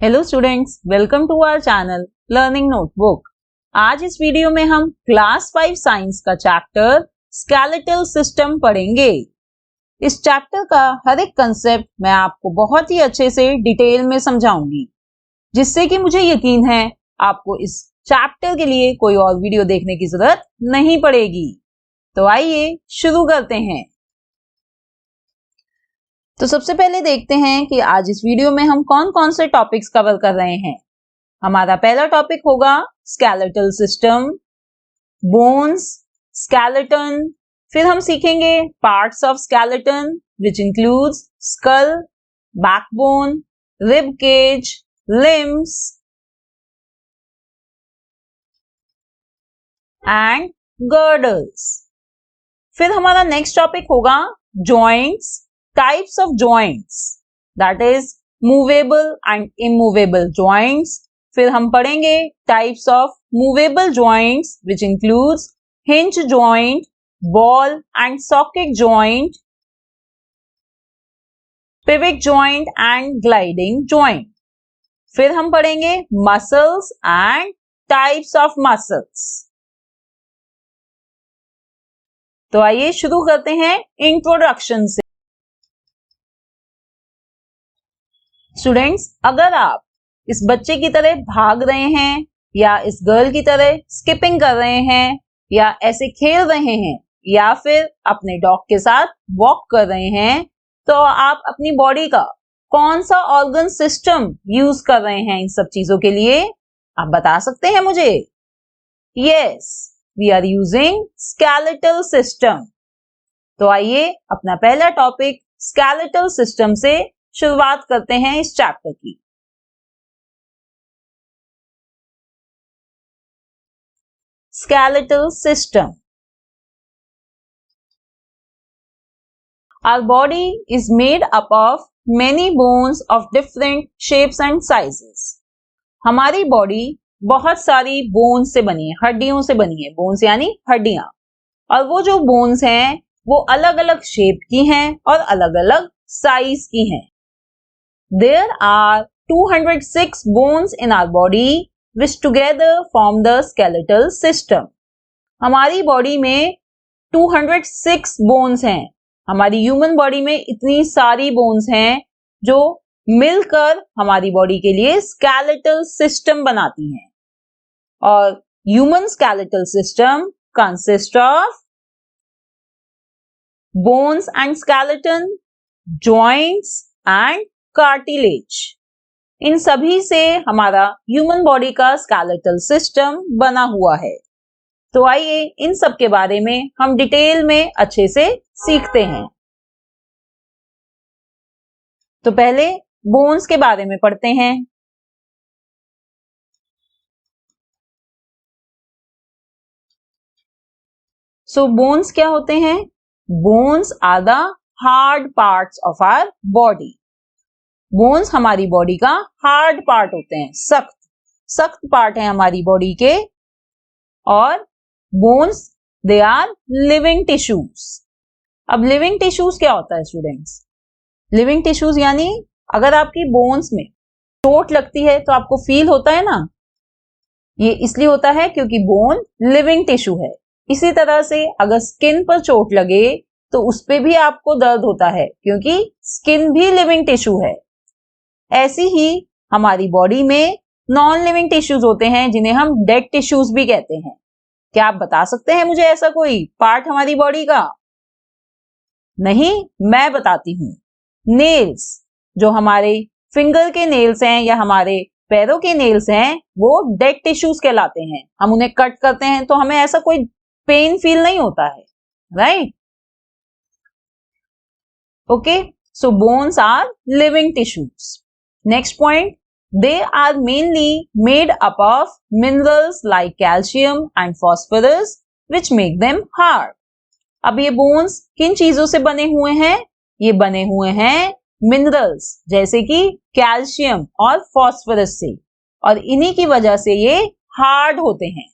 Hello students, welcome to our channel learning notebook. आज इस video में हम क्लास 5 साइंस का चैप्टर स्केलेटल सिस्टम पढ़ेंगे। इस चैप्टर का हर एक कंसेप्ट मैं आपको बहुत ही अच्छे से डिटेल में समझाऊंगी, जिससे कि मुझे यकीन है आपको इस चैप्टर के लिए कोई और वीडियो देखने की जरूरत नहीं पड़ेगी। तो आइए शुरू करते हैं। तो सबसे पहले देखते हैं कि आज इस वीडियो में हम कौन कौन से टॉपिक्स कवर कर रहे हैं। हमारा पहला टॉपिक होगा स्केलेटल सिस्टम, बोन्स, स्केलेटन। फिर हम सीखेंगे parts of skeleton which includes skull, backbone, rib cage, limbs and girdles. फिर हमारा नेक्स्ट टॉपिक होगा joints, types of joints, that is movable and immovable joints। फिर हम पढ़ेंगे types of movable joints which includes hinge joint, ball and socket joint, pivot joint and gliding joint। फिर हम पढ़ेंगे muscles and types of muscles। तो आइए शुरू करते हैं इंट्रोडक्शन से। स्टूडेंट्स, अगर आप इस बच्चे की तरह भाग रहे हैं या इस गर्ल की तरह स्किपिंग कर रहे हैं या ऐसे खेल रहे हैं या फिर अपने डॉग के साथ वॉक कर रहे हैं, तो आप अपनी बॉडी का कौन सा ऑर्गन सिस्टम यूज कर रहे हैं इन सब चीजों के लिए? आप बता सकते हैं मुझे? Yes, we are using skeletal system. तो आइए अपना पहला टॉपिक स्केलेटल सिस्टम से शुरुआत करते हैं इस चैप्टर की। Skeletal system. Our body is made up of many bones of different shapes and sizes। हमारी बॉडी बहुत सारी बोन्स से बनी है, हड्डियों से बनी है। बोन्स यानी हड्डियां, और वो जो बोन्स हैं वो अलग अलग शेप की हैं और अलग अलग साइज की हैं। There are 206 bones in our body which together form the skeletal system। हमारी बॉडी में 206 बोन्स हैं। हमारी ह्यूमन बॉडी में इतनी सारी बोन्स हैं जो मिलकर हमारी बॉडी के लिए स्केलेटल सिस्टम बनाती हैं। और human skeletal system consist of bones and skeleton, joints and cartilage. इन सभी से हमारा ह्यूमन बॉडी का स्केलेटल सिस्टम बना हुआ है। तो आइए इन सब के बारे में हम डिटेल में अच्छे से सीखते हैं। तो पहले बोन्स के बारे में पढ़ते हैं। सो बोन्स क्या होते हैं? Bones are the hard parts of our body. Bones हमारी बॉडी का हार्ड पार्ट होते हैं, सख्त सख्त पार्ट है हमारी बॉडी के। और bones they are living tissues. अब लिविंग टिश्यूज क्या होता है स्टूडेंट्स? लिविंग टिश्यूज यानी अगर आपकी बोन्स में चोट लगती है तो आपको फील होता है ना, ये इसलिए होता है क्योंकि बोन लिविंग टिश्यू है। इसी तरह से अगर स्किन पर चोट लगे तो उस पे भी आपको दर्द होता है क्योंकि स्किन भी लिविंग टिश्यू है। ऐसी ही हमारी बॉडी में नॉन लिविंग टिश्यूज होते हैं जिन्हें हम डेड टिश्यूज भी कहते हैं। क्या आप बता सकते हैं मुझे ऐसा कोई पार्ट हमारी बॉडी का? नहीं, मैं बताती हूं। नेल्स, जो हमारे फिंगर के नेल्स हैं या हमारे पैरों के नेल्स हैं, वो डेड टिश्यूज कहलाते हैं। हम उन्हें कट करते हैं तो हमें ऐसा कोई पेन फील नहीं होता है, right? Okay, so bones are living tissues. Next point, they are mainly made up of minerals like calcium and phosphorus which make them hard। अब ये bones किन चीजों से बने हुए हैं? ये बने हुए हैं मिनरल्स जैसे कि कैल्शियम और फॉस्फोरस से, और इन्हीं की वजह से ये हार्ड होते हैं।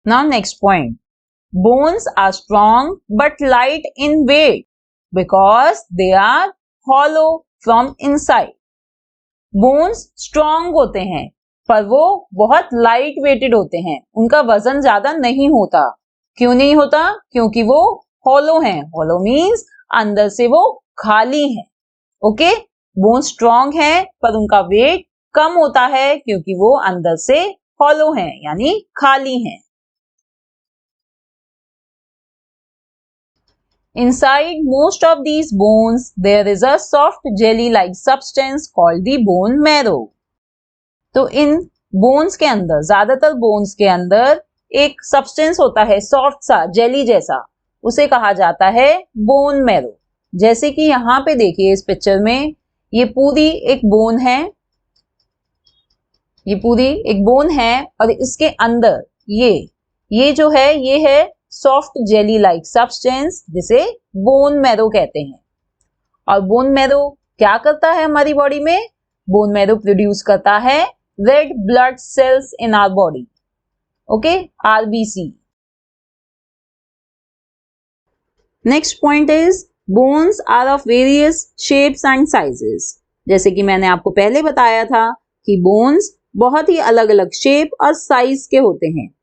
Now next point, bones are strong but light in weight because they are hollow from inside। Bones strong होते हैं पर वो बहुत लाइट वेटेड होते हैं, उनका वजन ज्यादा नहीं होता। क्यों नहीं होता? क्योंकि वो हॉलो हैं। हॉलो मीन्स अंदर से वो खाली हैं। ओके, बोन स्ट्रॉन्ग है पर उनका वेट कम होता है क्योंकि वो अंदर से हॉलो हैं यानी खाली हैं। Inside most of these bones there is a soft jelly-like substance called the bone marrow. तो इन बोन्स के अंदर, ज्यादातर बोन्स के अंदर एक सब्सटेंस होता है सॉफ्ट सा जेली जैसा, उसे कहा जाता है बोन मैरो। जैसे कि यहाँ पे देखिए इस पिक्चर में ये पूरी एक बोन है, ये पूरी एक बोन है और इसके अंदर ये जो है ये है सॉफ्ट जेली लाइक सब्सटेंस जिसे बोन मैरो कहते हैं। और बोन मैरो क्या करता है हमारी बॉडी में? बोन मैरो प्रोड्यूस करता है red blood cells in our body. Okay, RBC. Next point is bones are of various shapes and sizes. जैसे कि मैंने आपको पहले बताया था कि बोन्स बहुत ही अलग अलग शेप और साइज के होते हैं।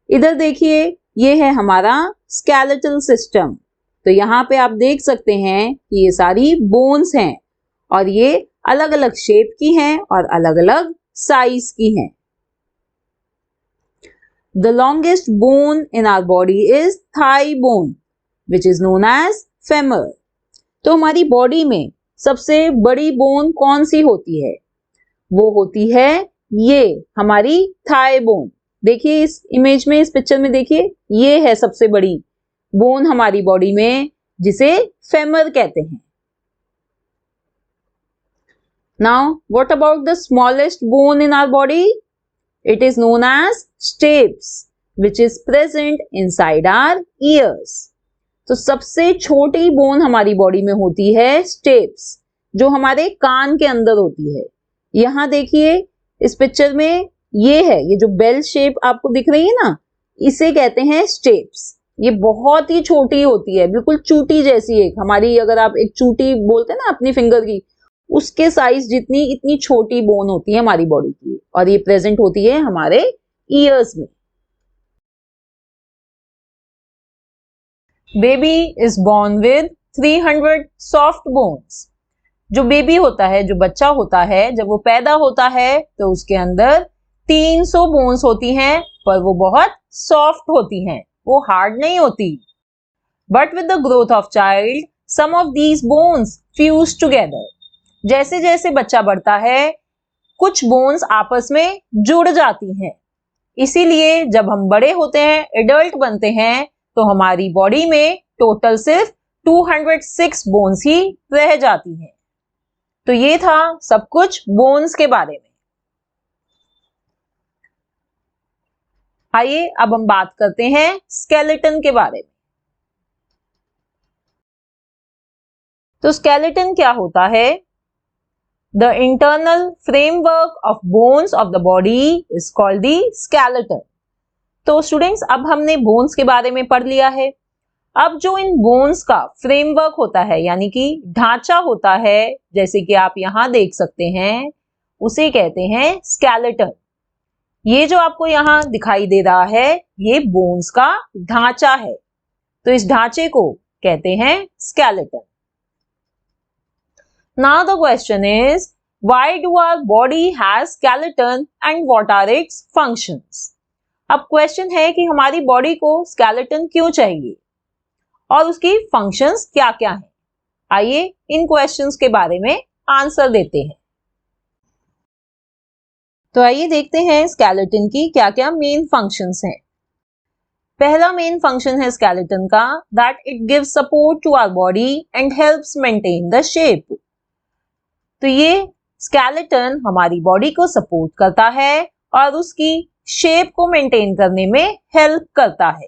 इधर देखिए ये है हमारा स्केलेटल सिस्टम। तो यहाँ पे आप देख सकते हैं कि ये सारी बोन्स हैं और ये अलग अलग शेप की हैं और अलग अलग साइज की हैं। The longest bone in our body is thigh bone, which is known as femur. तो हमारी बॉडी में सबसे बड़ी बोन कौन सी होती है? वो होती है ये हमारी थाई बोन। देखिए इस इमेज में, इस पिक्चर में देखिए, ये है सबसे बड़ी बोन हमारी बॉडी में जिसे फेमर कहते हैं। Now what about the smallest bone in our body? It is known as stapes which is present inside our ears. तो सबसे छोटी बोन हमारी बॉडी में होती है स्टेप्स, जो हमारे कान के अंदर होती है। यहां देखिए इस पिक्चर में ये है, ये जो बेल शेप आपको दिख रही है ना, इसे कहते हैं स्टेप्स। ये बहुत ही छोटी होती है, बिल्कुल चूटी जैसी। एक हमारी, अगर आप एक चूटी बोलते हैं ना अपनी फिंगर की, उसके साइज जितनी इतनी छोटी बोन होती है हमारी बॉडी की, और ये प्रेजेंट होती है हमारे ईयर्स में। Baby is born with 300 soft bones. जो बेबी होता है, जो बच्चा होता है, जब वो पैदा होता है तो उसके अंदर 300 बोन्स होती हैं, पर वो बहुत सॉफ्ट होती हैं, वो हार्ड नहीं होती। But with the growth of child some of these bones fuse together. जैसे जैसे बच्चा बढ़ता है कुछ बोन्स आपस में जुड़ जाती हैं। इसीलिए जब हम बड़े होते हैं, एडल्ट बनते हैं, तो हमारी बॉडी में टोटल सिर्फ 206 बोन्स ही रह जाती हैं। तो ये था सब कुछ बोन्स के बारे में। आइए अब हम बात करते हैं स्केलेटन के बारे में। तो स्केलेटन क्या होता है? The internal framework of bones of the body is called the skeleton. तो स्टूडेंट्स, अब हमने बोन्स के बारे में पढ़ लिया है। अब जो इन बोन्स का फ्रेमवर्क होता है, यानी कि ढांचा होता है, जैसे कि आप यहां देख सकते हैं, उसे कहते हैं स्केलेटन। ये जो आपको यहां दिखाई दे रहा है, ये बोन्स का ढांचा है। तो इस ढांचे को कहते हैं skeleton. Now the question is, why do our body has skeleton and what are its functions? अब क्वेश्चन है कि हमारी बॉडी को स्केलेटन क्यों चाहिए और उसकी फंक्शंस क्या क्या हैं। आइए इन क्वेश्चंस के बारे में आंसर देते हैं। तो आइए देखते हैं स्केलेटन की क्या क्या मेन फंक्शंस हैं। पहला मेन फंक्शन है स्केलेटन का, that it gives support to our body and helps maintain the shape. तो ये स्केलेटन हमारी बॉडी को सपोर्ट करता है और उसकी शेप को मेंटेन करने में हेल्प करता है।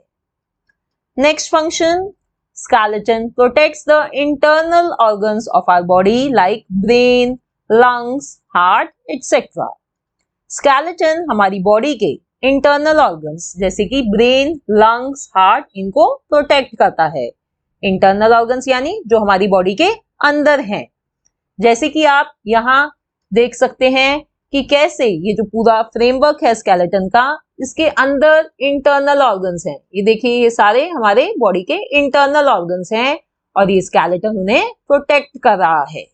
Next function, skeleton protects the internal organs of our body like brain, lungs, heart, etc. skeleton हमारी बॉडी के इंटरनल ऑर्गन्स जैसे कि ब्रेन, लंग्स, हार्ट, इनको प्रोटेक्ट करता है। इंटरनल ऑर्गन्स यानी जो हमारी बॉडी के अंदर हैं। जैसे कि आप यहाँ देख सकते हैं कि कैसे ये जो पूरा फ्रेमवर्क है स्केलेटन का, इसके अंदर इंटरनल ऑर्गन्स हैं। ये देखिए, ये सारे हमारे बॉडी के इंटरनल ऑर्गन्स हैं और ये स्केलेटन उन्हें प्रोटेक्ट कर रहा है।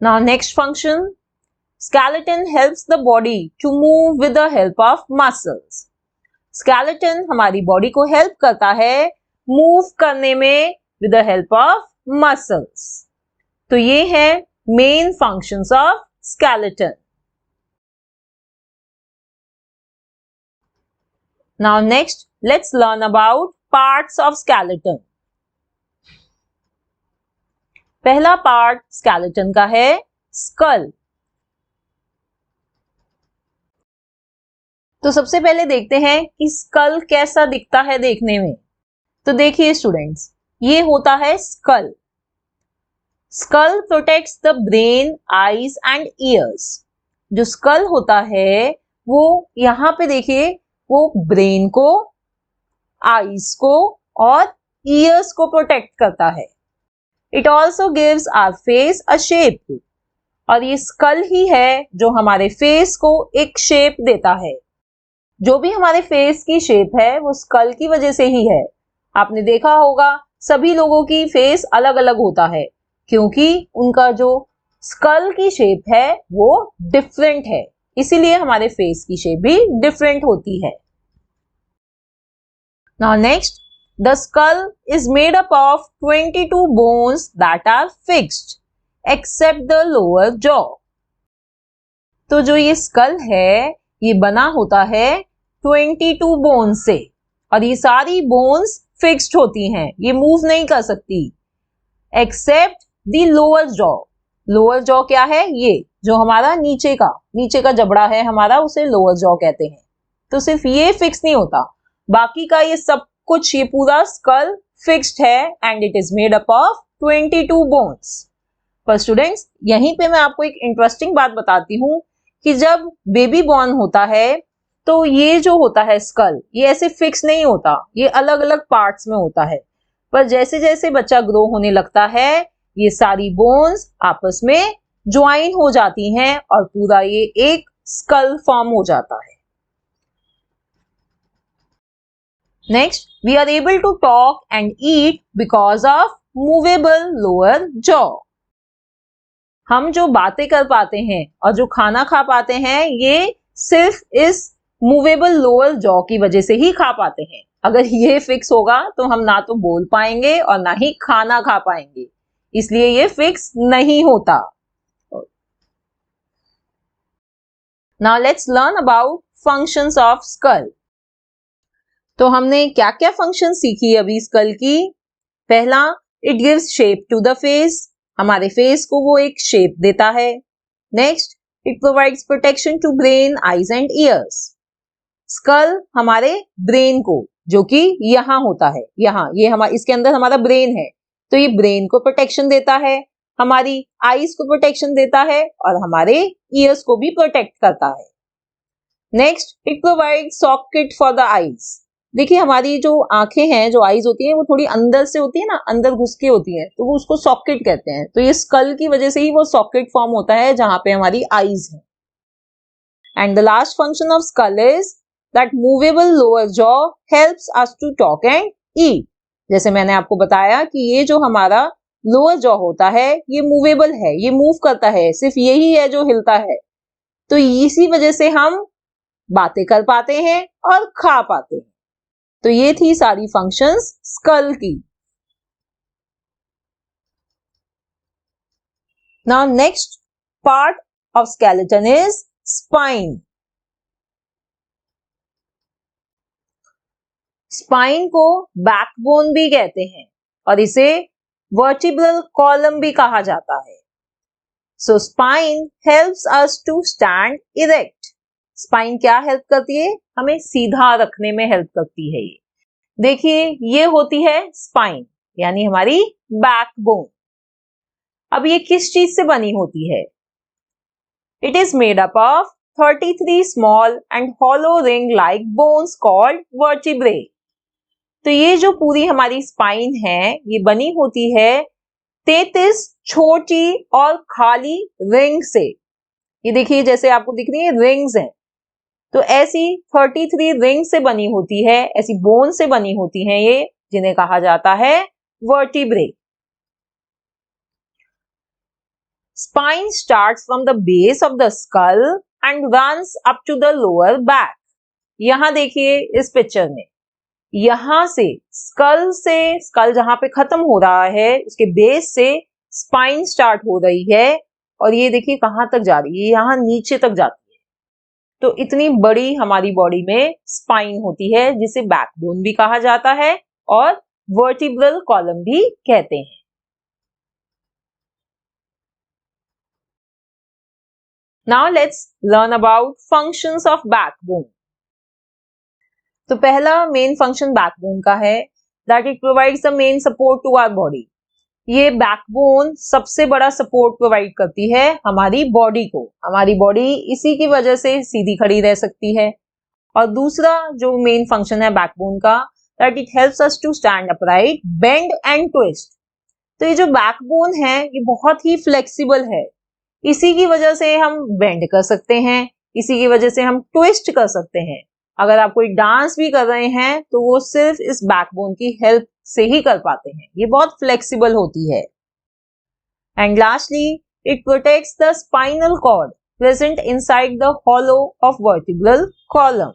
Now next function, skeleton helps the body to move with the help of muscles. skeleton हमारी बॉडी को हेल्प करता है मूव करने में with the help of muscles. तो ये है main functions of skeleton. Now next, let's learn about parts of skeleton. पहला पार्ट skeleton का है skull. तो सबसे पहले देखते हैं कि स्कल कैसा दिखता है देखने में। तो देखिए स्टूडेंट्स, ये होता है skull. Skull protects the brain, eyes and ears. जो स्कल होता है वो यहाँ पे देखिए, वो ब्रेन को, आईज को और ईयर्स को प्रोटेक्ट करता है। It also gives our face a shape. और ये स्कल ही है जो हमारे फेस को एक शेप देता है। जो भी हमारे फेस की शेप है वो स्कल की वजह से ही है। आपने देखा होगा सभी लोगों की फेस अलग अलग होता है क्योंकि उनका जो स्कल की शेप है वो डिफरेंट है, इसीलिए हमारे फेस की शेप भी डिफरेंट होती है। Now next, the skull is made up of 22 bones that are fixed except the lower jaw. तो जो ये स्कल है ये बना होता है 22 बोन्स से और ये सारी बोन्स फिक्स्ड होती हैं, ये मूव नहीं कर सकती except the lower jaw. Lower jaw क्या है? ये जो हमारा नीचे का जबड़ा है हमारा, उसे लोअर जॉ कहते हैं। तो सिर्फ ये फिक्स नहीं होता, बाकी का ये सब कुछ, ये पूरा स्कल फिक्स्ड है and it is made up of 22 bones. पर स्टूडेंट्स, यहीं पे मैं आपको एक इंटरेस्टिंग बात बताती हूँ कि जब बेबी बॉर्न होता है तो ये जो होता है स्कल, ये ऐसे फिक्स नहीं होता, ये अलग अलग पार्ट्स में होता है। पर जैसे जैसे बच्चा ग्रो होने लगता है ये सारी बोन्स आपस में ज्वाइन हो जाती हैं और पूरा ये एक स्कल फॉर्म हो जाता है। Next, we are able to talk and eat because of movable lower jaw. हम जो बातें कर पाते हैं और जो खाना खा पाते हैं ये सिर्फ इस मूवेबल लोअर जॉ की वजह से ही खा पाते हैं। अगर ये फिक्स होगा तो हम ना तो बोल पाएंगे और ना ही खाना खा पाएंगे, इसलिए ये फिक्स नहीं होता। Now let's learn about functions of skull. तो हमने क्या क्या फंक्शन सीखी अभी स्कल की। पहला, it gives shape to the face. हमारे फेस को वो एक शेप देता है। Next, it provides protection to brain, eyes and ears. Skull हमारे ब्रेन को, जो कि यहाँ होता है, यहाँ ये हमारे इसके अंदर हमारा ब्रेन है, तो ये ब्रेन को प्रोटेक्शन देता है, हमारी आईज को प्रोटेक्शन देता है और हमारे ईयर्स को भी प्रोटेक्ट करता है। Next, it provides socket for the eyes. देखिए हमारी जो आंखें हैं, जो आईज होती हैं, वो थोड़ी अंदर से होती है ना, अंदर घुस के होती है, तो वो उसको सॉकेट कहते हैं। तो ये स्कल की वजह से ही वो सॉकेट फॉर्म होता है जहां पे हमारी आईज है। And the last function of skull is that movable lower jaw helps us to talk and eat. जैसे मैंने आपको बताया कि ये जो हमारा लोअर जॉ होता है ये मूवेबल है, ये मूव करता है, सिर्फ यही है जो हिलता है, तो इसी वजह से हम बातें कर पाते हैं और खा पाते हैं। तो ये थी सारी फंक्शंस स्कल की। Now next part of skeleton is spine. Spine को बैकबोन भी कहते हैं और इसे वर्टिब्रल कॉलम भी कहा जाता है। So spine helps us to stand erect. Spine क्या हेल्प करती है? हमें सीधा रखने में हेल्प करती है। ये देखिए, ये होती है स्पाइन, यानी हमारी बैकबोन। अब ये किस चीज से बनी होती है? It is made up of 33 small and hollow ring like bones called vertebrae. तो ये जो पूरी हमारी स्पाइन है ये बनी होती है 33 छोटी और खाली रिंग से। ये देखिए जैसे आपको दिख रही है रिंग्स हैं, तो ऐसी 33 रिंग से बनी होती है, ऐसी बोन से बनी होती हैं ये, जिन्हें कहा जाता है vertebrae. Spine starts from the base of the skull and runs up to the lower back. यहां देखिए इस पिक्चर में, यहां से स्कल जहां पे खत्म हो रहा है उसके बेस से स्पाइन स्टार्ट हो रही है और ये देखिए कहां तक जा रही है, यहां नीचे तक जाती है। तो इतनी बड़ी हमारी बॉडी में स्पाइन होती है जिसे बैकबोन भी कहा जाता है और वर्टिब्रल कॉलम भी कहते हैं। Now let's learn about functions of backbone. तो पहला मेन फंक्शन बैकबोन का है that it provides the main support to our body. ये बैकबोन सबसे बड़ा सपोर्ट प्रोवाइड करती है हमारी बॉडी को। हमारी बॉडी इसी की वजह से सीधी खड़ी रह सकती है। और दूसरा जो मेन फंक्शन है बैकबोन का, that it helps us to stand upright, bend and twist. तो ये जो बैकबोन है ये बहुत ही फ्लेक्सिबल है, इसी की वजह से हम बेंड कर सकते हैं, इसी की वजह से हम ट्विस्ट कर सकते हैं। अगर आप कोई डांस भी कर रहे हैं तो वो सिर्फ इस बैकबोन की हेल्प से ही कर पाते हैं। ये बहुत फ्लेक्सिबल होती है। And lastly it protects the spinal cord present inside the hollow of vertebral column.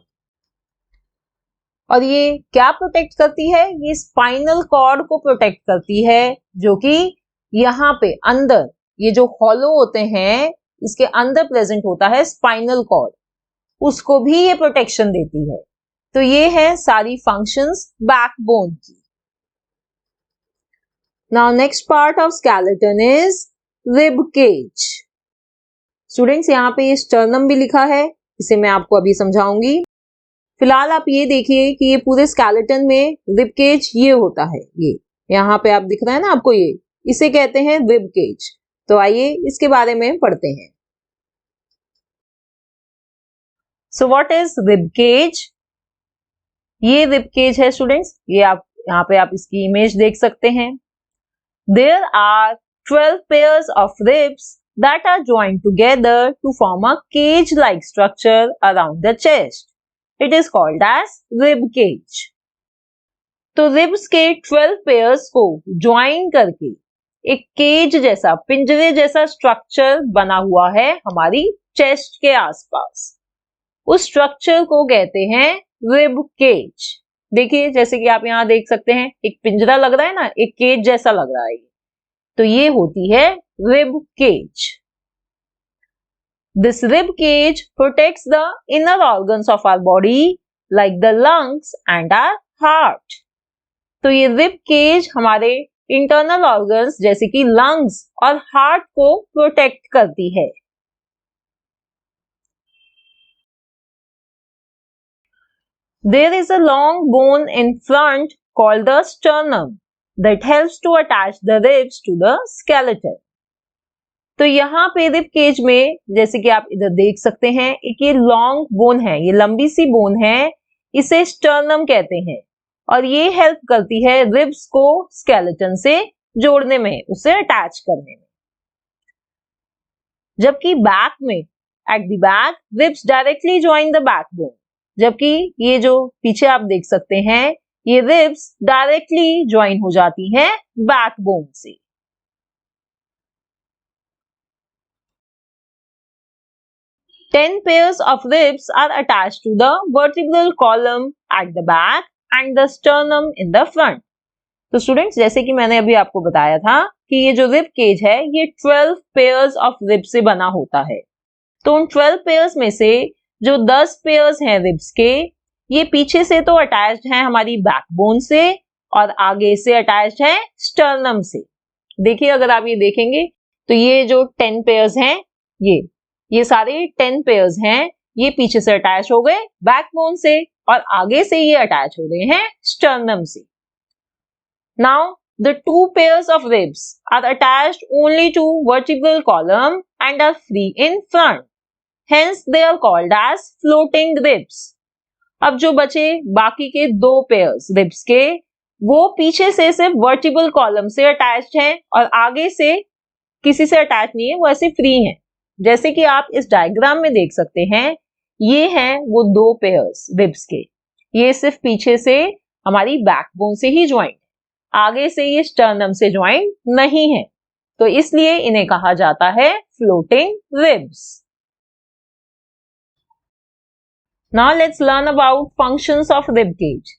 और ये क्या प्रोटेक्ट करती है? ये स्पाइनल कॉर्ड को प्रोटेक्ट करती है, जो कि यहाँ पे अंदर ये जो हॉलो होते हैं इसके अंदर प्रेजेंट होता है स्पाइनल कॉर्ड, उसको भी ये प्रोटेक्शन देती है। तो ये है सारी फंक्शंस बैकबोन की। Now next part of skeleton is rib cage. Students यहाँ पे ये स्टर्नम भी लिखा है, इसे मैं आपको अभी समझाऊंगी। फिलहाल आप ये देखिए कि ये पूरे स्केलेटन में रिब केज ये होता है, ये यहाँ पे आप दिख रहा है ना आपको, ये इसे कहते हैं रिब केज। तो आइए इसके बारे में पढ़ते हैं। So what is rib cage? ये रिब केज है स्टूडेंट्स, ये आप यहाँ पे आप इसकी इमेज देख सकते हैं। There are 12 pairs of ribs that are joined together to form a cage like structure around the chest. It is called as rib cage. तो रिब्स के 12 पेयर्स को ज्वाइन करके एक केज जैसा, पिंजरे जैसा स्ट्रक्चर बना हुआ है हमारी चेस्ट के आसपास। उस स्ट्रक्चर को कहते हैं रिब केज। देखिए जैसे कि आप यहाँ देख सकते हैं, एक पिंजरा लग रहा है ना, एक केज जैसा लग रहा है, तो ये होती है rib cage. This rib cage protects the inner organs of our body like the lungs and our heart. तो ये रिब केज हमारे इंटरनल ऑर्गन्स जैसे कि लंग्स और हार्ट को प्रोटेक्ट करती है। There is a long bone in front called the sternum that helps to attach the ribs to the skeleton. तो यहाँ पे रिब केज में जैसे कि आप इधर देख सकते हैं, एक ये लॉन्ग बोन है, ये लंबी सी बोन है, इसे स्टर्नम कहते हैं और ये हेल्प करती है रिब्स को स्केलेटन से जोड़ने में, उसे अटैच करने में। जबकि बैक में at the back ribs directly join the backbone, जबकि ये जो पीछे आप देख सकते हैं ये रिब्स डायरेक्टली जॉइन हो जाती हैं बैकबोन से। Ten pairs of ribs are attached to the vertebral column at the back and the sternum in the front. तो स्टूडेंट्स जैसे कि मैंने अभी आपको बताया था कि ये जो रिब केज है ये 12 पेयर्स ऑफ रिब से बना होता है। तो उन 12 पेयर्स में से जो 10 पेयर्स हैं रिब्स के, ये पीछे से तो अटैच्ड हैं हमारी बैकबोन से और आगे से अटैच्ड है स्टर्नम से। देखिए अगर आप ये देखेंगे तो ये जो 10 पेयर्स हैं, ये सारे 10 पेयर्स हैं, ये पीछे से अटैच हो गए बैकबोन से और आगे से ये अटैच हो गए हैं स्टर्नम से। Now the 2 pairs of ribs are attached only to vertebral column and are free in front. Hence they are called as floating ribs. अब जो बचे बाकी के 2 pairs ribs के, वो पीछे से सिर्फ vertebral column से अटैच्ड हैं और आगे से किसी से अटैच नहीं है, वो ऐसे फ्री हैं। जैसे कि आप इस डायग्राम में देख सकते हैं, ये हैं वो दो पेयर्स रिब्स के। ये सिर्फ पीछे से हमारी बैकबोन से ही ज्वाइंट, आगे से ये स्टर्नम से ज्वाइंट नहीं है, तो इसलिए इन्हें कहा जाता है floating ribs. Now let's learn about functions of rib cage.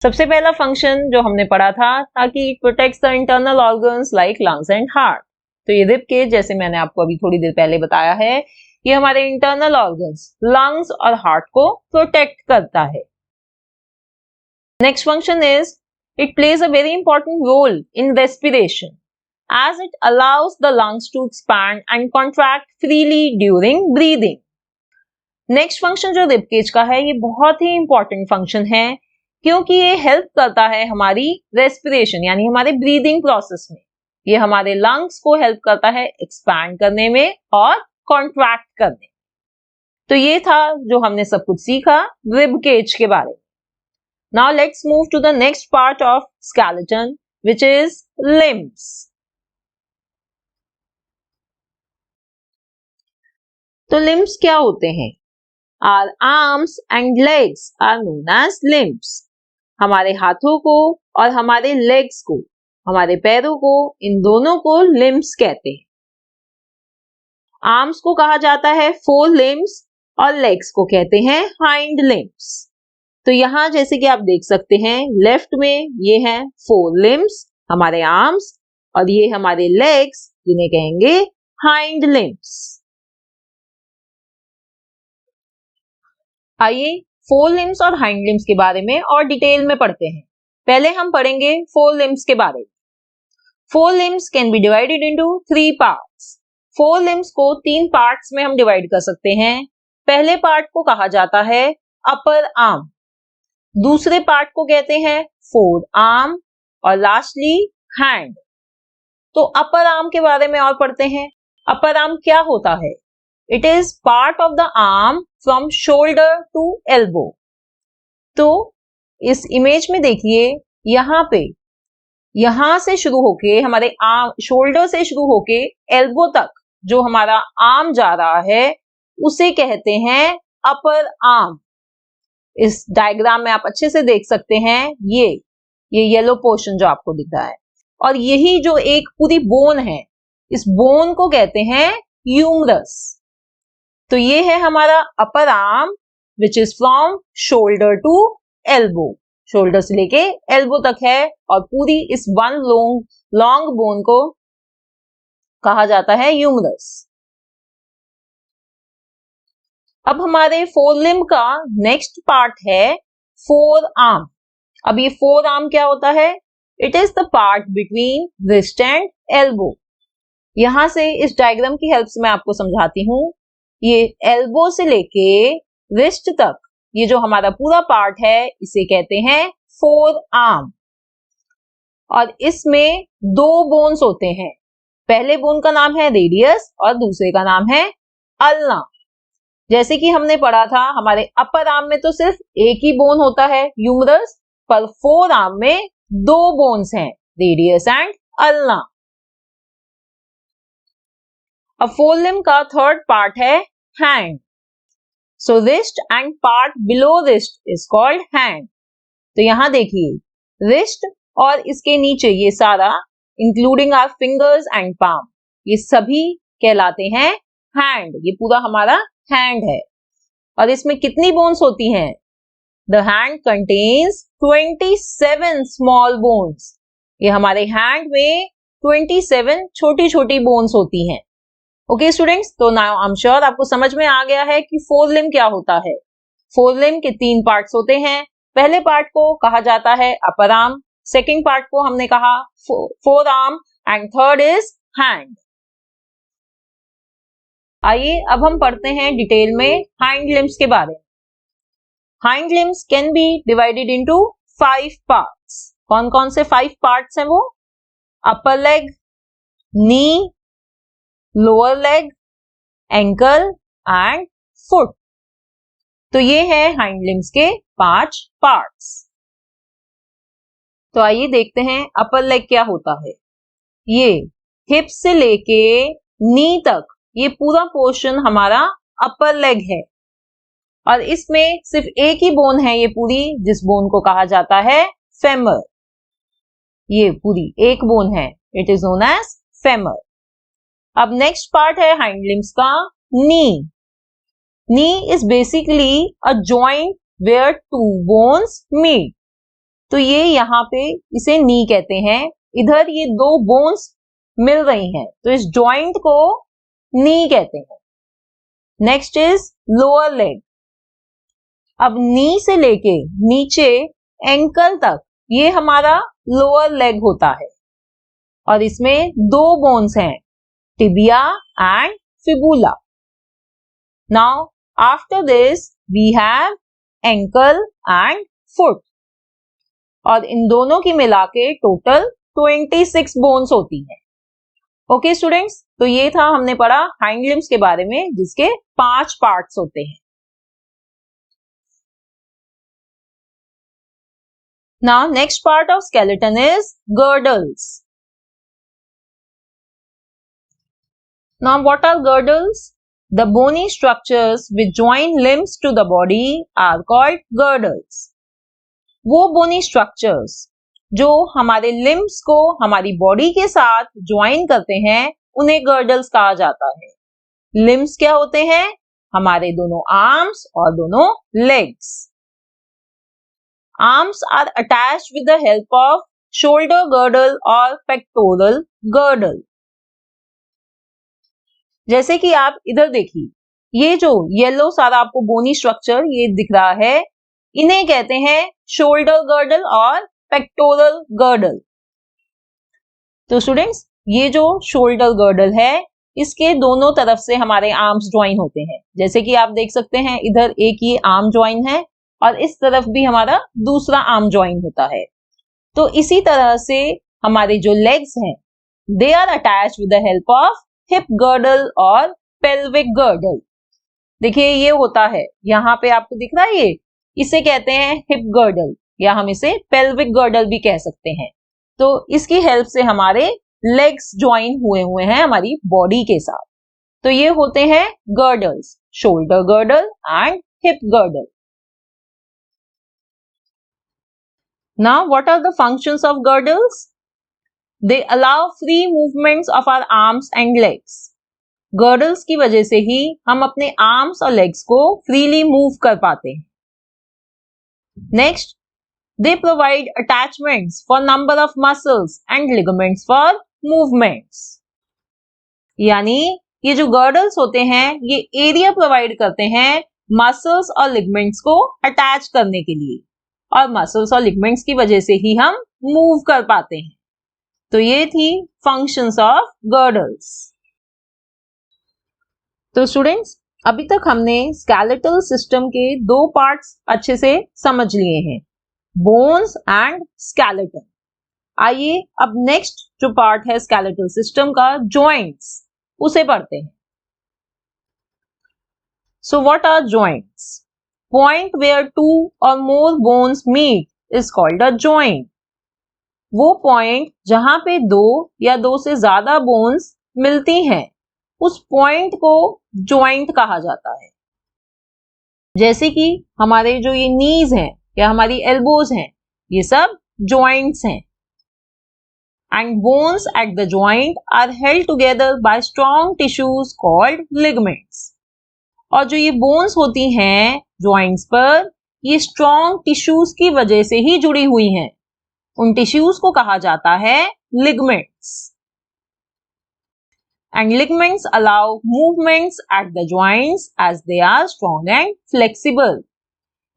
सबसे पहला फंक्शन जो हमने पढ़ा था कि it protects the internal organs like lungs and heart. तो ये रिब केज, जैसे मैंने आपको अभी थोड़ी देर पहले बताया है, ये हमारे इंटरनल ऑर्गन्स लंग्स और हार्ट को प्रोटेक्ट करता है। Next function is it plays a very important role in respiration as it allows the lungs to expand and contract freely during breathing. Next function जो रिब केज का है, ये बहुत ही important function है, क्योंकि ये हेल्प करता है हमारी रेस्पिरेशन यानी हमारे ब्रीदिंग प्रोसेस में। ये हमारे लंग्स को हेल्प करता है एक्सपैंड करने में और कॉन्ट्रैक्ट करने में। तो ये था जो हमने सब कुछ सीखा रिब केज के बारे में। Now let's move to the next part of skeleton which is limbs. तो लिम्ब्स क्या होते हैं? Our arms and legs are known as limbs. हमारे हाथों को और हमारे लेग्स को, हमारे पैरों को, इन दोनों को लिम्ब्स कहते हैं। आर्म्स को कहा जाता है फोर लिम्ब्स और लेग्स को कहते हैं हाइंड लिम्ब्स। तो यहाँ जैसे कि आप देख सकते हैं, लेफ्ट में ये हैं फोर लिम्ब्स हमारे आर्म्स, और ये हमारे लेग्स जिन्हें कहेंगे हाइंड लिम्ब्स। आइए फोर लिम्स और हाइंड लिम्स के बारे में और डिटेल में पढ़ते हैं। पहले हम पढ़ेंगे फोर लिम्स के बारे में। Four limbs can be divided into 3 parts. Four limbs को 3 पार्ट्स में हम डिवाइड कर सकते हैं। पहले पार्ट को कहा जाता है अपर आर्म, दूसरे पार्ट को कहते हैं फोर आर्म, और लास्टली हैंड। तो अपर आर्म के बारे में और पढ़ते हैं। अपर आर्म क्या होता है? It is part of the arm from shoulder to elbow. तो इस इमेज में देखिए, यहाँ पे, यहां से शुरू होके हमारे आर्म, शोल्डर से शुरू होके एल्बो तक जो हमारा आर्म जा रहा है, उसे कहते हैं अपर आर्म। इस डायग्राम में आप अच्छे से देख सकते हैं, ये येलो पोर्शन जो आपको दिख रहा है, और यही जो एक पूरी बोन है, इस बोन को कहते हैं ह्यूमरस। तो ये है हमारा upper arm which is from shoulder to elbow, shoulder से लेके एल्बो तक है, और पूरी इस वन लॉन्ग बोन को कहा जाता है ह्यूमरस। अब हमारे फोर लिम्ब का नेक्स्ट पार्ट है फोर आर्म। अब ये फोर आर्म क्या होता है? It is the part between wrist and elbow. यहां से इस डायग्राम की हेल्प से मैं आपको समझाती हूं। ये एल्बो से लेके रिस्ट तक ये जो हमारा पूरा पार्ट है, इसे कहते हैं फोर आर्म। और इसमें 2 बोन्स होते हैं। पहले बोन का नाम है रेडियस और दूसरे का नाम है अल्ना। जैसे कि हमने पढ़ा था, हमारे अपर आर्म में तो सिर्फ एक ही बोन होता है ह्यूमरस, पर फोर आर्म में 2 बोन्स हैं, रेडियस एंड अल्ना। अब फोर लिम्ब का थर्ड पार्ट है hand. So wrist and part below wrist is called hand. तो यहां देखिए, रिस्ट और इसके नीचे ये सारा including our fingers and palm, ये सभी कहलाते हैं हैंड। ये पूरा हमारा हैंड है। और इसमें कितनी बोन्स होती हैं? The hand contains 27 small bones. ये हमारे हैंड में 27 छोटी छोटी बोन्स होती हैं। ओके स्टूडेंट्स, तो नाउ आई एम श्योर आपको समझ में आ गया है कि फोर लिम्ब क्या होता है। फोर लिम्ब के 3 पार्ट्स होते हैं। पहले पार्ट को कहा जाता है अपर आर्म, सेकंड पार्ट को हमने कहा four arm, and third is hand. आइए अब हम पढ़ते हैं डिटेल में हाइंड लिम्ब्स के बारे में। Hind limbs can be divided into 5 parts. कौन कौन से 5 पार्ट्स हैं वो? Upper leg, knee, lower leg, ankle and foot. तो ये है हाइंड लिम्ब्स के 5 पार्ट्स। तो आइए देखते हैं अपर लेग क्या होता है। ये हिप से लेके नी तक ये पूरा पोर्शन हमारा अपर लेग है और इसमें सिर्फ एक ही बोन है ये पूरी, जिस बोन को कहा जाता है फेमर। ये पूरी एक बोन है, it is known as femur. अब नेक्स्ट पार्ट है हाइंड लिम्स का, knee. Knee is basically a joint where two bones meet. तो ये यहाँ पे इसे नी कहते हैं, इधर ये दो बोन्स मिल रही हैं, तो इस जॉइंट को नी कहते हैं। Next is lower leg. अब नी से लेके नीचे एंकल तक ये हमारा लोअर लेग होता है और इसमें दो बोन्स हैं, tibia and fibula. Now after this we have ankle and foot और इन दोनों की मिला के टोटल 26 बोन्स होती हैं। ओके स्टूडेंट्स, तो ये था हमने पढ़ा हाइंड लिम्स के बारे में, जिसके 5 पार्ट्स होते हैं। Now next part of skeleton is girdles. Now what are girdles? The bony structures which join limbs to the body are called girdles. वो bony structures जो हमारे लिम्स को हमारी बॉडी के साथ ज्वाइन करते हैं उन्हें girdles कहा जाता है। लिम्स क्या होते हैं? हमारे दोनों आर्म्स और दोनों legs. Arms are attached with the help of shoulder girdle or pectoral girdle. जैसे कि आप इधर देखिए, ये जो येलो सारा आपको बोनी स्ट्रक्चर ये दिख रहा है, इन्हें कहते हैं शोल्डर गर्डल और पेक्टोरल गर्डल। तो स्टूडेंट्स, ये जो शोल्डर गर्डल है, इसके दोनों तरफ से हमारे आर्म्स ज्वाइन होते हैं। जैसे कि आप देख सकते हैं, इधर एक ये आर्म ज्वाइन है और इस तरफ भी हमारा दूसरा आर्म ज्वाइन होता है। तो इसी तरह से हमारे जो लेग्स हैं, they are attached with the help of hip girdle और पेल्विक गर्डल। देखिए ये होता है, यहाँ पे आपको दिख रहा है, ये इसे कहते हैं हिप गर्डल या हम इसे पेल्विक गर्डल भी कह सकते हैं। तो इसकी हेल्प से हमारे लेग्स ज्वाइन हुए हैं हमारी बॉडी के साथ। तो ये होते हैं girdles, shoulder girdle and hip girdle. Now, what are the functions of girdles? They allow free movements of our arms and legs. Girdles की वजह से ही हम अपने arms और legs को freely move कर पाते हैं। Next, they provide attachments for number of muscles and ligaments for movements. यानी ये जो girdles होते हैं, ये एरिया प्रोवाइड करते हैं मसल्स और लिगमेंट्स को अटैच करने के लिए, और मसल्स और लिगमेंट्स की वजह से ही हम मूव कर पाते हैं। तो ये थी फंक्शंस ऑफ गर्डल्स। तो स्टूडेंट्स, अभी तक हमने स्केलेटल सिस्टम के दो पार्ट्स अच्छे से समझ लिए हैं, बोन्स एंड स्केलेटन। आइए अब नेक्स्ट जो पार्ट है स्केलेटल सिस्टम का, जॉइंट्स, उसे पढ़ते हैं। So what are joints? Point where two or more bones meet is called a joint. वो पॉइंट जहां पे दो या दो से ज्यादा बोन्स मिलती हैं, उस पॉइंट को जॉइंट कहा जाता है। जैसे कि हमारे जो ये नीज हैं या हमारी एल्बोज हैं, ये सब जॉइंट्स हैं। And bones at the joint are held together by strong tissues called ligaments. और जो ये बोन्स होती हैं जॉइंट्स पर, ये स्ट्रॉन्ग टिश्यूज की वजह से ही जुड़ी हुई हैं। उन टिश्यूज को कहा जाता है ligaments. And ligaments allow movements at the joints as they are strong and flexible.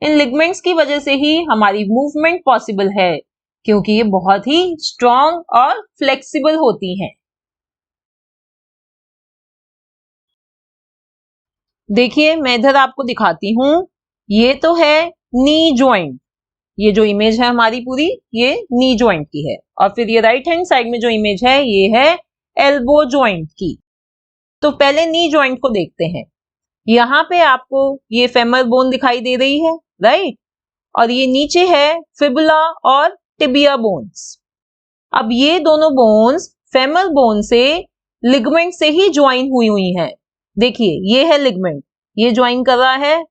इन लिगमेंट्स की वजह से ही हमारी मूवमेंट पॉसिबल है, क्योंकि ये बहुत ही स्ट्रॉन्ग और फ्लेक्सिबल होती हैं। देखिए मैं इधर आपको दिखाती हूं, ये तो है नी जॉइंट। ये जो इमेज है हमारी पूरी, ये नी जॉइंट की है, और फिर ये राइट हैंड साइड में जो इमेज है, ये है एल्बो जॉइंट की। तो पहले नी जॉइंट को देखते हैं। यहाँ पे आपको ये फेमर बोन दिखाई दे रही है, राइट, और ये नीचे है फिबुला और टिबिया बोन्स। अब ये दोनों बोन्स फेमर बोन से लिगमेंट से ही ज्वाइन हुई है। देखिए ये है लिगमेंट, ये ज्वाइन कर रहा है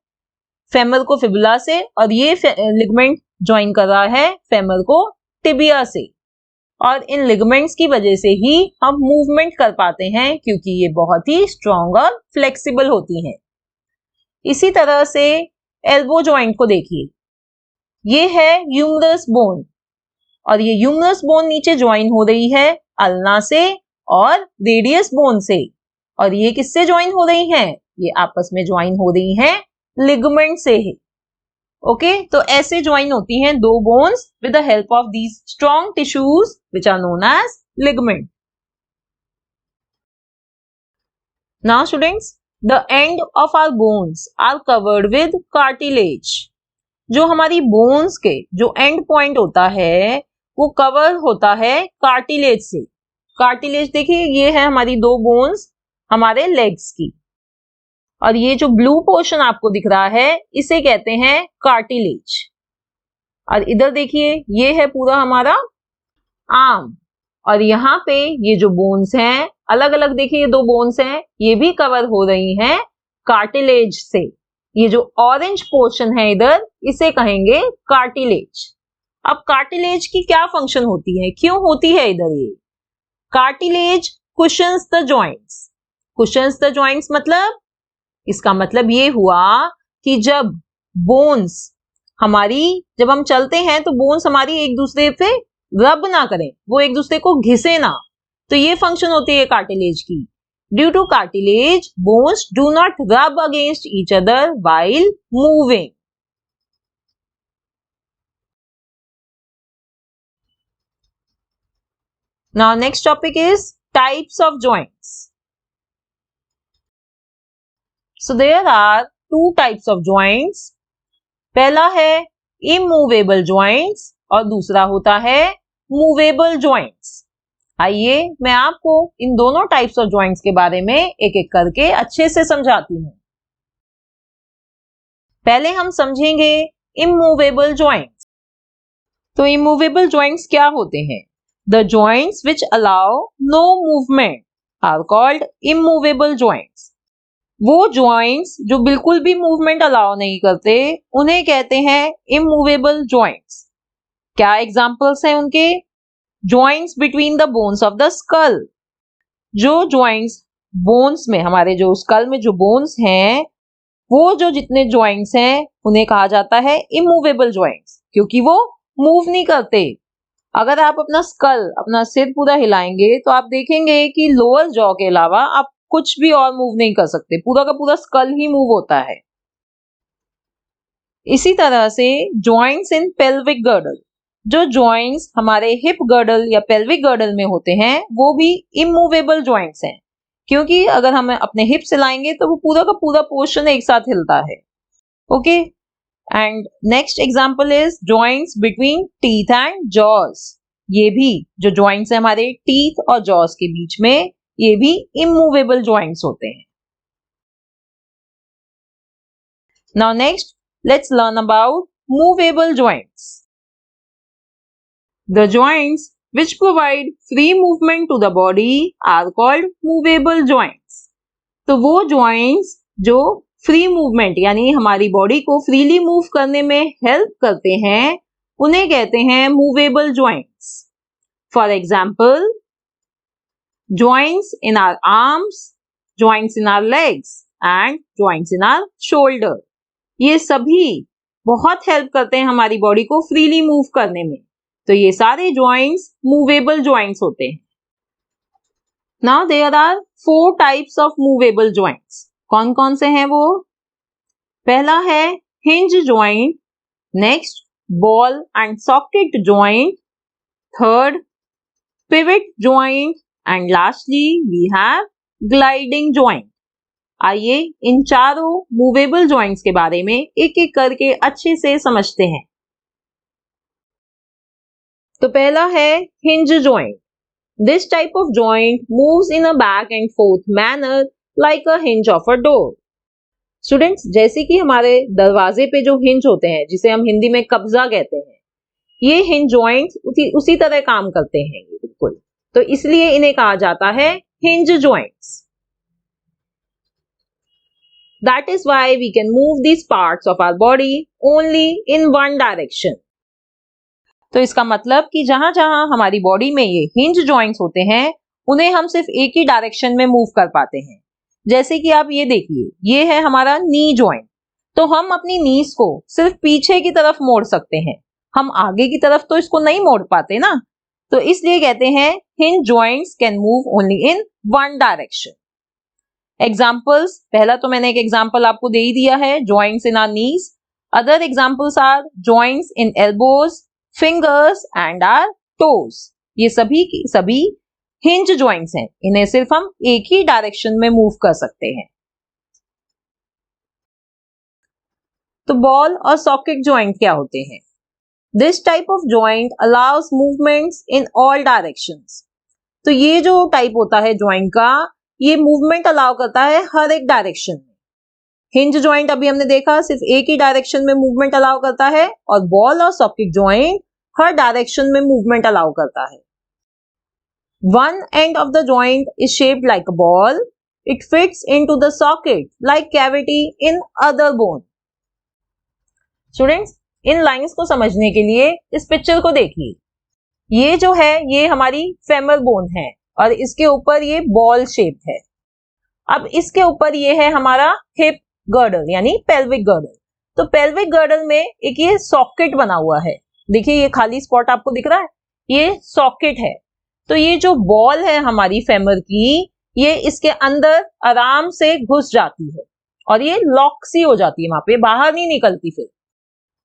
फेमर को फिबुला से, और ये लिगमेंट ज्वाइन कर रहा है फेमर को टिबिया से। और इन लिगमेंट्स की वजह से ही हम मूवमेंट कर पाते हैं, क्योंकि ये बहुत ही स्ट्रॉन्ग और फ्लेक्सिबल होती हैं। इसी तरह से एल्बो जॉइंट को देखिए, ये है ह्यूमरस बोन, और ये ह्यूमरस बोन नीचे ज्वाइन हो रही है अल्ना से और रेडियस बोन से, और ये किससे ज्वाइन हो रही हैं? ये आपस में ज्वाइन हो रही हैं लिगमेंट से ही। ओके, तो ऐसे ज्वाइन होती हैं दो bones with the help of these strong tissues which are known as ligament. Now students, the end of our bones are covered with cartilage. जो हमारी बोन्स के जो एंड पॉइंट होता है वो कवर होता है कार्टिलेज से। कार्टिलेज देखिए, ये है हमारी दो बोन्स हमारे लेग्स की, और ये जो ब्लू पोर्शन आपको दिख रहा है इसे कहते हैं कार्टिलेज। और इधर देखिए, ये है पूरा हमारा आर्म, और यहाँ पे ये जो बोन्स हैं अलग अलग, देखिए ये दो बोन्स हैं, ये भी कवर हो रही हैं कार्टिलेज से। ये जो ऑरेंज पोर्शन है इधर, इसे कहेंगे कार्टिलेज। अब कार्टिलेज की क्या फंक्शन होती है, क्यों होती है इधर ये? Cartilage cushions the joints. Cushions the joints मतलब, इसका मतलब ये हुआ कि जब बोन्स हमारी, जब हम चलते हैं तो बोन्स हमारी एक दूसरे पे रब ना करें, वो एक दूसरे को घिसे ना, तो ये फंक्शन होती है कार्टिलेज की। Due to cartilage bones do not rub against each other while moving. Now next topic is types of joints. So there are two types of joints. पहला है immovable joints और दूसरा होता है movable joints. आइए मैं आपको इन दोनों types of joints के बारे में एक एक करके अच्छे से समझाती हूँ। पहले हम समझेंगे immovable joints. तो immovable joints क्या होते हैं? The joints which allow no movement are called immovable joints. वो joints जो बिल्कुल भी movement allow नहीं करते, उन्हें कहते हैं immovable joints. क्या examples हैं उनके? Joints between the bones of the skull. जो joints bones में, हमारे जो skull में जो bones हैं, वो जो जितने joints हैं उन्हें कहा जाता है immovable joints, क्योंकि वो move नहीं करते। अगर आप अपना स्कल, अपना सिर पूरा हिलाएंगे तो आप देखेंगे कि लोअर जॉ के अलावा आप कुछ भी और मूव नहीं कर सकते, पूरा का पूरा स्कल ही मूव होता है। इसी तरह से जॉइंट्स इन पेल्विक गर्डल, जो जॉइंट्स हमारे हिप गर्डल या पेल्विक गर्डल में होते हैं वो भी इमूवेबल जॉइंट्स हैं, क्योंकि अगर हम अपने हिप हिलाएंगे तो वो पूरा का पूरा पोर्शन एक साथ हिलता है। Okay, and next example is joints between teeth and jaws. ये भी जो जॉइंट्स है हमारे टीथ और जॉज के बीच में, ये भी इमूवेबल जॉइंट्स होते हैं। Now next let's learn about movable joints. The joints which provide free movement to the body are called movable joints. तो वो joints जो फ्री मूवमेंट यानी हमारी बॉडी को फ्रीली मूव करने में हेल्प करते हैं, उन्हें कहते हैं movable joints. For example, joints in our arms, joints in our legs and joints in our shoulder. ये सभी बहुत हेल्प करते हैं हमारी बॉडी को फ्रीली मूव करने में, तो ये सारे जॉइंट्स मूवेबल जॉइंट्स होते हैं। Now there are 4 types of movable joints. कौन कौन से हैं वो? पहला है hinge joint, next ball and socket joint, third pivot joint and lastly we have gliding joint. आइए इन चारों मूवेबल जॉइंट्स के बारे में एक एक करके अच्छे से समझते हैं। तो पहला है hinge joint. This type of joint moves in a back and fourth manner like a hinge of a door. Students, जैसे कि हमारे दरवाजे पे जो हिंज होते हैं, जिसे हम हिंदी में कब्जा कहते हैं, ये हिंज जॉइंट्स उसी तरह काम करते हैं ये बिल्कुल। तो इसलिए इन्हें कहा जाता है hinge joints. That is why we can move these parts of our body only in one direction. तो इसका मतलब कि जहां जहां हमारी बॉडी में ये हिंज जॉइंट्स होते हैं उन्हें हम सिर्फ एक ही डायरेक्शन में मूव कर पाते हैं। जैसे कि आप ये देखिए, ये है हमारा नी जॉइंट, तो हम अपनी नीज को सिर्फ पीछे की तरफ मोड़ सकते हैं, हम आगे की तरफ तो इसको नहीं मोड़ पाते ना, तो इसलिए कहते हैं hinge joints can move only in one direction. Examples, पहला तो मैंने एक एग्जाम्पल आपको दे ही दिया है, joints in our knees. Other examples are joints in elbows, fingers and our toes. ये सभी की सभी हिंज जॉइंट्स हैं, इन्हें सिर्फ हम एक ही डायरेक्शन में मूव कर सकते हैं। तो बॉल और सॉकेट जॉइंट क्या होते हैं? This type of joint allows movements in all directions. तो ये जो टाइप होता है जॉइंट का, ये मूवमेंट अलाउ करता है हर एक डायरेक्शन में। हिंज जॉइंट अभी हमने देखा सिर्फ एक ही डायरेक्शन में मूवमेंट अलाउ करता है, और बॉल और सॉकेट जॉइंट हर डायरेक्शन में मूवमेंट अलाउ करता है। One end of the joint is shaped like a ball. It fits into the socket like cavity in other bone. Students, in lines को समझने के लिए इस पिक्चर को देखिए। ये जो है ये हमारी फेमर बोन है और इसके ऊपर ये बॉल शेप है। अब इसके ऊपर ये है हमारा हिप गर्डल यानी पेल्विक गर्डल। तो पेल्विक गर्डल में एक ये सॉकेट बना हुआ है, देखिए ये खाली स्पॉट आपको दिख रहा है, ये सॉकेट है। तो ये जो बॉल है हमारी फेमर की, ये इसके अंदर आराम से घुस जाती है और ये लॉक सी हो जाती है, वहां पे बाहर नहीं निकलती फिर,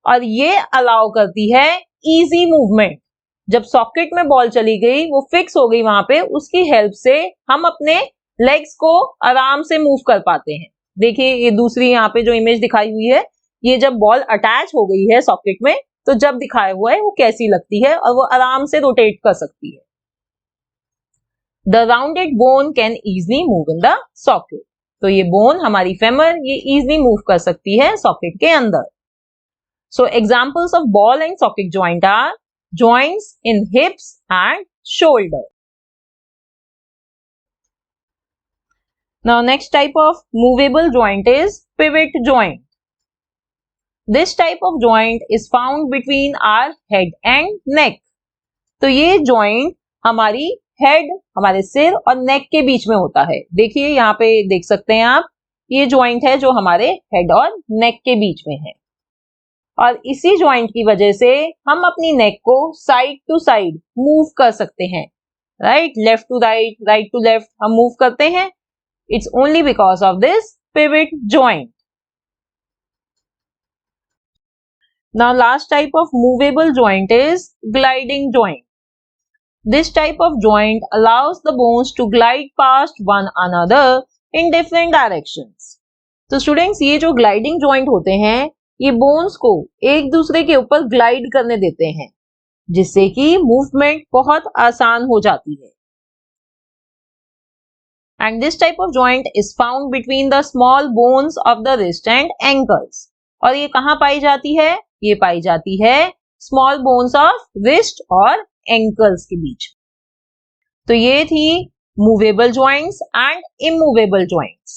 और ये अलाउ करती है इजी मूवमेंट। जब सॉकेट में बॉल चली गई, वो फिक्स हो गई वहां पे, उसकी हेल्प से हम अपने लेग्स को आराम से मूव कर पाते हैं। देखिए ये दूसरी यहाँ पे जो इमेज दिखाई हुई है, ये जब बॉल अटैच हो गई है सॉकेट में, तो जब दिखाया हुआ है वो कैसी लगती है और वो आराम से रोटेट कर सकती है। The rounded bone can easily move in the socket. तो ये बोन हमारी फेमर ये easily मूव कर सकती है सॉकेट के अंदर। So examples of ball and socket joint are joints in hips and shoulder. Now next type of movable joint is pivot joint. This type of joint is found between our head and neck. तो ये joint हमारी head, हमारे सिर और नेक के बीच में होता है। देखिए यहाँ पे देख सकते हैं आप, ये जॉइंट है जो हमारे हेड और नेक के बीच में है, और इसी जॉइंट की वजह से हम अपनी नेक को साइड टू साइड मूव कर सकते हैं, right, left to right, right to left हम मूव करते हैं। It's only because of this pivot joint. Now last type of movable joint is gliding joint. This type of joint allows the bones to glide past one another in different directions. तो students ये जो gliding joint होते हैं, ये bones को एक दूसरे के ऊपर ग्लाइड करने देते हैं, जिससे कि मूवमेंट बहुत आसान हो जाती है। And this type of joint is found between the small bones of the wrist and ankles. और ये कहाँ पाई जाती है? ये पाई जाती है स्मॉल बोन्स ऑफ रिस्ट और एंकल्स के बीच। तो ये थी movable joints and immovable joints.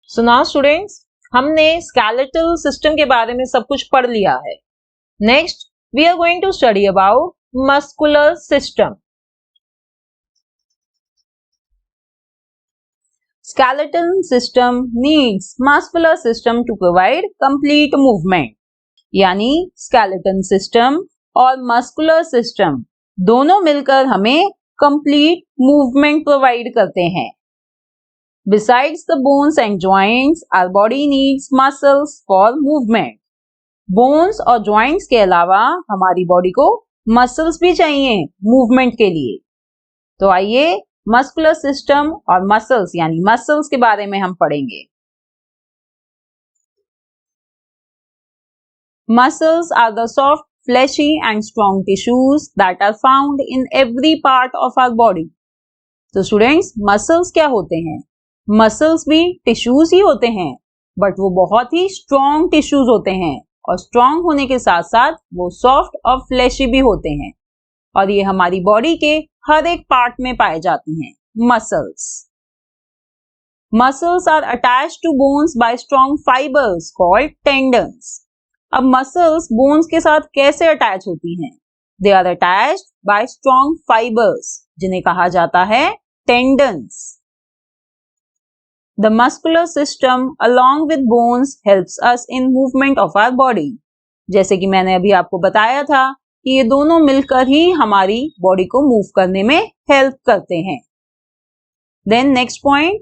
So now students, हमने स्केलेटल सिस्टम के बारे में सब कुछ पढ़ लिया है। Next we are going to study about muscular system. Skeletal system needs muscular system to provide complete movement. यानी skeleton system और muscular system दोनों मिलकर हमें complete movement provide करते हैं। Besides the bones and joints, our body needs muscles for movement. Bones और joints के अलावा हमारी बॉडी को muscles भी चाहिए movement के लिए। तो आइए मस्कुलर सिस्टम और मसल्स यानी मसल्स के बारे में हम पढ़ेंगे। Muscles are the soft, fleshy and strong tissues that are found in every part of our body. तो स्टूडेंट्स, मसल्स क्या होते हैं? मसल्स भी टिश्यूज ही होते हैं, बट वो बहुत ही स्ट्रॉन्ग टिश्यूज होते हैं, और स्ट्रॉन्ग होने के साथ साथ वो सॉफ्ट और फ्लैशी भी होते हैं। और ये हमारी बॉडी के हर एक पार्ट में पाए जाती हैं। Muscles are attached to bones by strong fibres called tendons. अब मसल्स बोन्स के साथ कैसे अटैच होती हैं? They are attached by strong fibres, जिन्हें कहा जाता है tendons. The muscular system along with bones helps us in movement of our body. जैसे कि मैंने अभी आपको बताया था कि ये दोनों मिलकर ही हमारी बॉडी को मूव करने में हेल्प करते हैं। Then next point,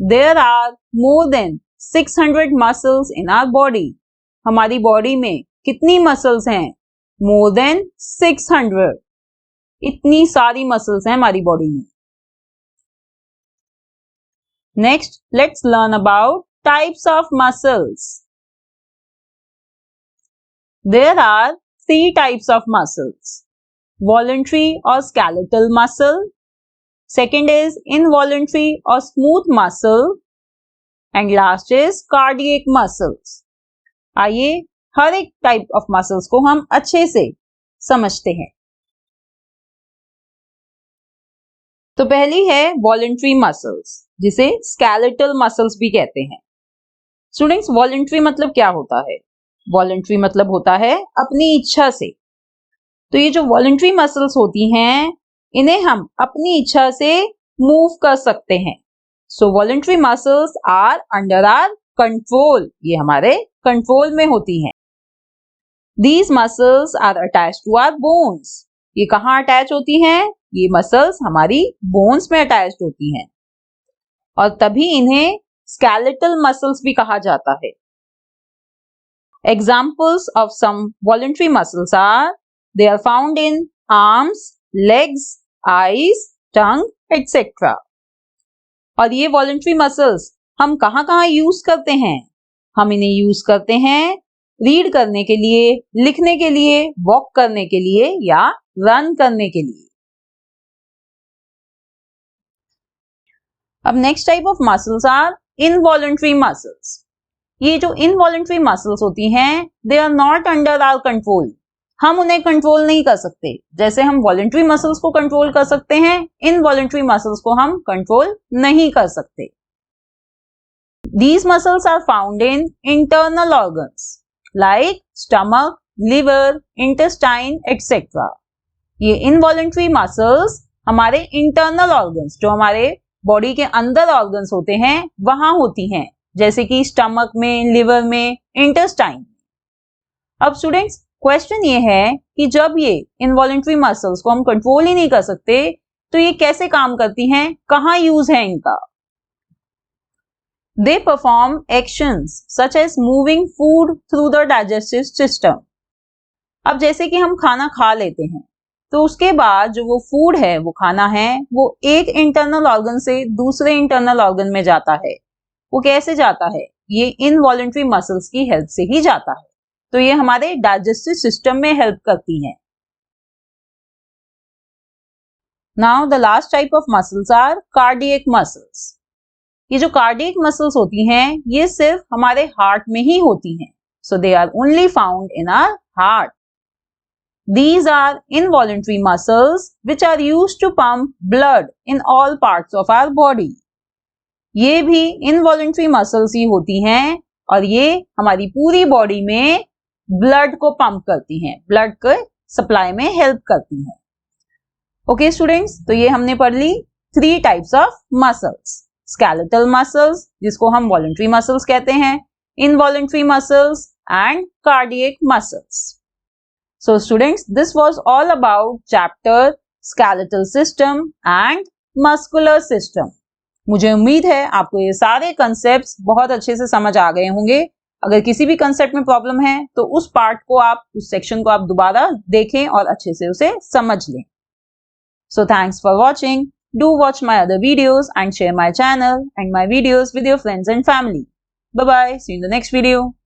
there are more than 600 muscles in our body. हमारी बॉडी में कितनी मसल्स हैं? More than 600. इतनी सारी मसल्स हैं हमारी बॉडी में। Next, let's learn about types of muscles. There are 3 types of muscles. Voluntary or skeletal muscle. Second is involuntary or smooth muscle. And last is cardiac muscles. आइए हर एक type of muscles को हम अच्छे से समझते हैं। तो पहली है वॉलंटरी मसल्स, जिसे स्केलेटल मसल्स भी कहते हैं। स्टूडेंट्स, वॉलंटरी मतलब क्या होता है? वॉलंटरी मतलब होता है अपनी इच्छा से। तो ये जो वॉलंटरी मसल्स होती हैं, इन्हें हम अपनी इच्छा से मूव कर सकते हैं। So voluntary muscles are under our control, ये हमारे कंट्रोल में होती हैं। These muscles are attached to our bones. ये कहाँ अटैच होती हैं? ये मसल्स हमारी बोन्स में अटैच्ड होती हैं और तभी इन्हें स्केलेटल मसल्स भी कहा जाता है। Examples of some voluntary muscles are, they are found in arms, legs, eyes, tongue, etc. और ये voluntary muscles हम कहाँ यूज करते हैं? हम इन्हें यूज करते हैं रीड करने के लिए, लिखने के लिए, वॉक करने के लिए या रन करने के लिए। अब next type of muscles are involuntary muscles. ये जो इनवॉलंटरी मसल्स होती हैं, they are not under our control. हम उन्हें कंट्रोल नहीं कर सकते। जैसे हम वॉलंटरी मसल्स को कंट्रोल कर सकते हैं, इनवॉलंटरी मसल्स को हम कंट्रोल नहीं कर सकते। These muscles are found in internal organs like stomach, liver, intestine, etc. ये involuntary muscles हमारे internal organs, जो हमारे बॉडी के अंदर organs होते हैं, वहां होती हैं, जैसे कि स्टमक में, लिवर में, इंटेस्टाइन। अब स्टूडेंट्स, क्वेश्चन ये है कि जब ये इनवॉलंटरी मसल्स को हम कंट्रोल ही नहीं कर सकते, तो ये कैसे काम करती हैं, कहाँ यूज है इनका? They perform actions such as moving food through the digestive system. अब जैसे कि हम खाना खा लेते हैं, तो उसके बाद जो वो फूड है, वो खाना है, वो एक इंटरनल ऑर्गन से दूसरे इंटरनल ऑर्गन में जाता है। वो कैसे जाता है? ये इनवॉलंटरी मसल्स की हेल्प से ही जाता है। तो ये हमारे डाइजेस्टिव सिस्टम में हेल्प करती हैं। Now the last type of muscles are cardiac muscles. ये जो कार्डियक मसल्स होती हैं, ये सिर्फ हमारे हार्ट में ही होती हैं। So they are only found in our heart. These are involuntary muscles which are used to pump blood in all parts of our body. ये भी involuntary muscles ही होती हैं और ये हमारी पूरी बॉडी में ब्लड को पंप करती हैं, ब्लड के सप्लाई में हेल्प करती हैं। ओके स्टूडेंट्स, तो ये हमने पढ़ ली 3 types of muscles. Skeletal muscles, जिसको हम वॉलंटरी मसल्स कहते हैं, involuntary muscles and cardiac muscles. So students, this was all about chapter skeletal system and muscular system. मुझे उम्मीद है आपको ये सारे concepts बहुत अच्छे से समझ आ गए होंगे। अगर किसी भी concept में problem है तो उस part को आप, उस section को आप दोबारा देखें और अच्छे से उसे समझ लें। So thanks for watching. Do watch my other videos and share my channel and my videos with your friends and family. Bye bye. See you in the next video.